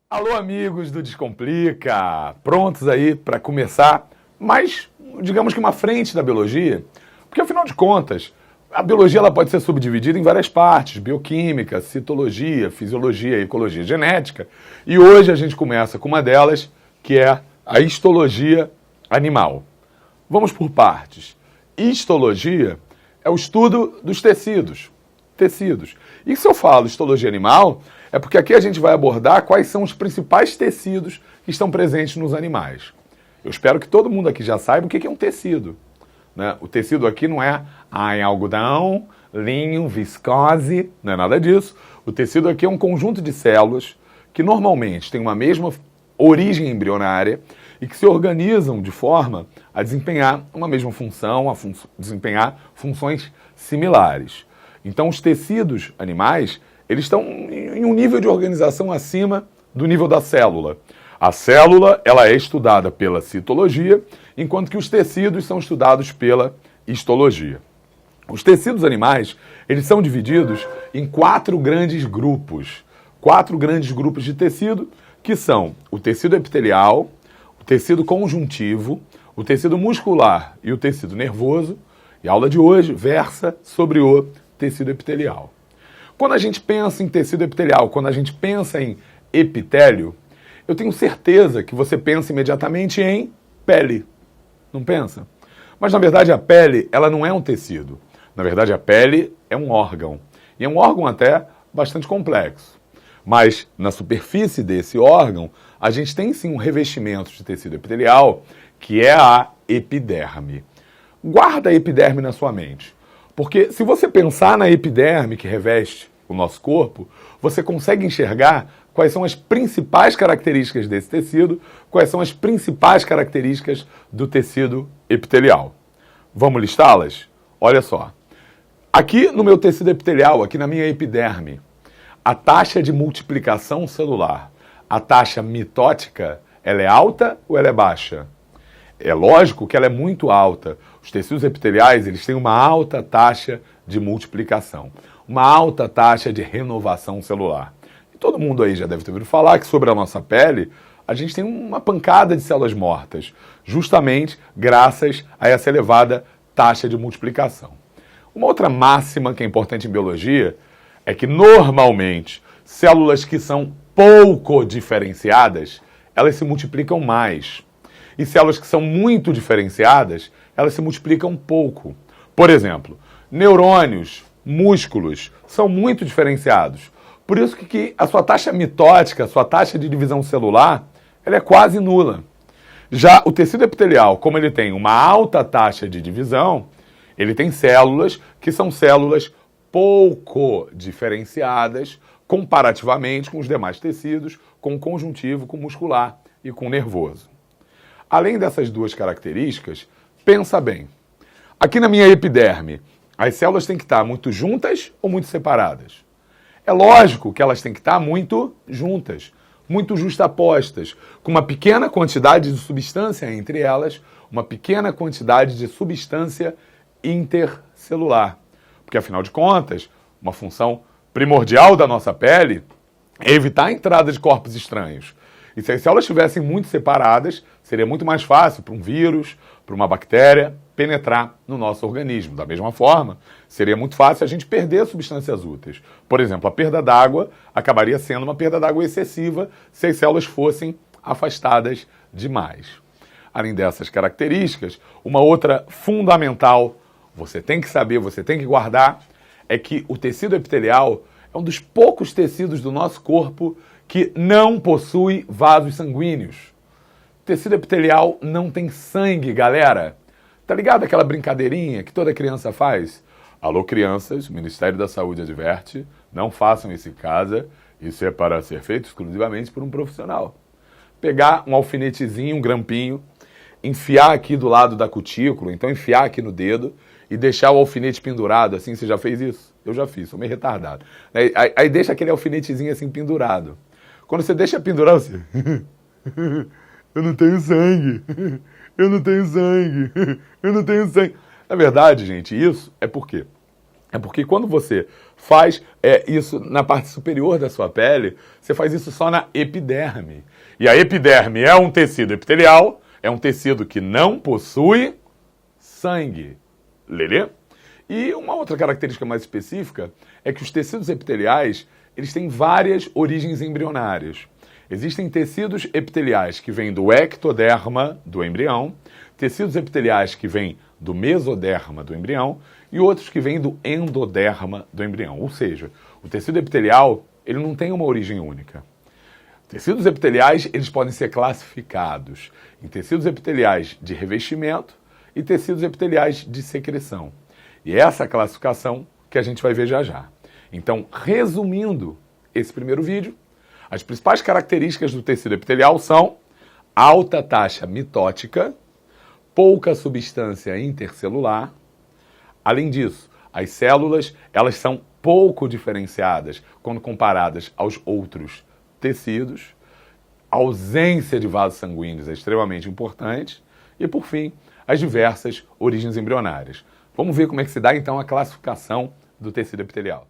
Alô, amigos do Descomplica! Prontos aí para começar mais, digamos que uma frente da biologia? Porque, afinal de contas, a biologia ela pode ser subdividida em várias partes: bioquímica, citologia, fisiologia, ecologia, genética. E hoje a gente começa com uma delas, que é a histologia animal. Vamos por partes. Histologia é o estudo dos tecidos. E se eu falo histologia animal, é porque aqui a gente vai abordar quais são os principais tecidos que estão presentes nos animais. Eu espero que todo mundo aqui já saiba o que é um tecido, né? O tecido aqui não é algodão, linho, viscose, não é nada disso. O tecido aqui é um conjunto de células que normalmente têm uma mesma origem embrionária e que se organizam de forma a desempenhar uma mesma função, desempenhar funções similares. Então, os tecidos animais, eles estão em um nível de organização acima do nível da célula. A célula, ela é estudada pela citologia, enquanto que os tecidos são estudados pela histologia. Os tecidos animais, eles são divididos em quatro grandes grupos de tecido, que são o tecido epitelial, o tecido conjuntivo, o tecido muscular e o tecido nervoso. E a aula de hoje versa sobre o tecido epitelial. Quando a gente pensa em tecido epitelial, quando a gente pensa em epitélio, eu tenho certeza que você pensa imediatamente em pele. Não pensa? Mas, na verdade, a pele, ela não é um tecido. Na verdade, a pele é um órgão. E é um órgão até bastante complexo. Mas, na superfície desse órgão, a gente tem sim um revestimento de tecido epitelial, que é a epiderme. Guarda a epiderme na sua mente. Porque se você pensar na epiderme que reveste o nosso corpo, você consegue enxergar quais são as principais características desse tecido, quais são as principais características do tecido epitelial. Vamos listá-las? Olha só. Aqui no meu tecido epitelial, aqui na minha epiderme, a taxa de multiplicação celular, a taxa mitótica, ela é alta ou ela é baixa? É lógico que ela é muito alta. Os tecidos epiteliais, eles têm uma alta taxa de multiplicação, uma alta taxa de renovação celular. E todo mundo aí já deve ter ouvido falar que sobre a nossa pele, a gente tem uma pancada de células mortas, justamente graças a essa elevada taxa de multiplicação. Uma outra máxima que é importante em biologia é que, normalmente, células que são pouco diferenciadas, elas se multiplicam mais. E células que são muito diferenciadas, elas se multiplicam pouco. Por exemplo, neurônios, músculos, são muito diferenciados. Por isso que a sua taxa mitótica, a sua taxa de divisão celular, ela é quase nula. Já o tecido epitelial, como ele tem uma alta taxa de divisão, ele tem células que são células pouco diferenciadas comparativamente com os demais tecidos, com o conjuntivo, com o muscular e com o nervoso. Além dessas duas características, pensa bem. Aqui na minha epiderme, as células têm que estar muito juntas ou muito separadas? É lógico que elas têm que estar muito juntas, muito justapostas, com uma pequena quantidade de substância entre elas, uma pequena quantidade de substância intercelular. Porque, afinal de contas, uma função primordial da nossa pele é evitar a entrada de corpos estranhos. E se as células estivessem muito separadas, seria muito mais fácil para um vírus, para uma bactéria, penetrar no nosso organismo. Da mesma forma, seria muito fácil a gente perder substâncias úteis. Por exemplo, a perda d'água acabaria sendo uma perda d'água excessiva se as células fossem afastadas demais. Além dessas características, uma outra fundamental, você tem que saber, você tem que guardar, é que o tecido epitelial é um dos poucos tecidos do nosso corpo que não possui vasos sanguíneos. O tecido epitelial não tem sangue, galera. Tá ligado aquela brincadeirinha que toda criança faz? Alô, crianças, o Ministério da Saúde adverte, não façam isso em casa, isso é para ser feito exclusivamente por um profissional. Pegar um alfinetezinho, um grampinho, enfiar aqui do lado da cutícula, então enfiar aqui no dedo e deixar o alfinete pendurado, assim, você já fez isso? Eu já fiz, sou meio retardado. Aí deixa aquele alfinetezinho assim pendurado. Quando você deixa pendurar, você... eu não tenho sangue, eu não tenho sangue, eu não tenho sangue. Na verdade, gente, isso é por quê? É porque quando você faz isso na parte superior da sua pele, você faz isso só na epiderme. E a epiderme é um tecido epitelial, é um tecido que não possui sangue. Lelê? E uma outra característica mais específica é que os tecidos epiteliais, eles têm várias origens embrionárias. Existem tecidos epiteliais que vêm do ectoderma do embrião, tecidos epiteliais que vêm do mesoderma do embrião e outros que vêm do endoderma do embrião. Ou seja, o tecido epitelial, ele não tem uma origem única. Tecidos epiteliais, eles podem ser classificados em tecidos epiteliais de revestimento e tecidos epiteliais de secreção. E essa classificação que a gente vai ver já já. Então, resumindo esse primeiro vídeo, as principais características do tecido epitelial são alta taxa mitótica, pouca substância intercelular. Além disso, as células elas são pouco diferenciadas quando comparadas aos outros tecidos. A ausência de vasos sanguíneos é extremamente importante. E, por fim, as diversas origens embrionárias. Vamos ver como é que se dá, então, a classificação do tecido epitelial.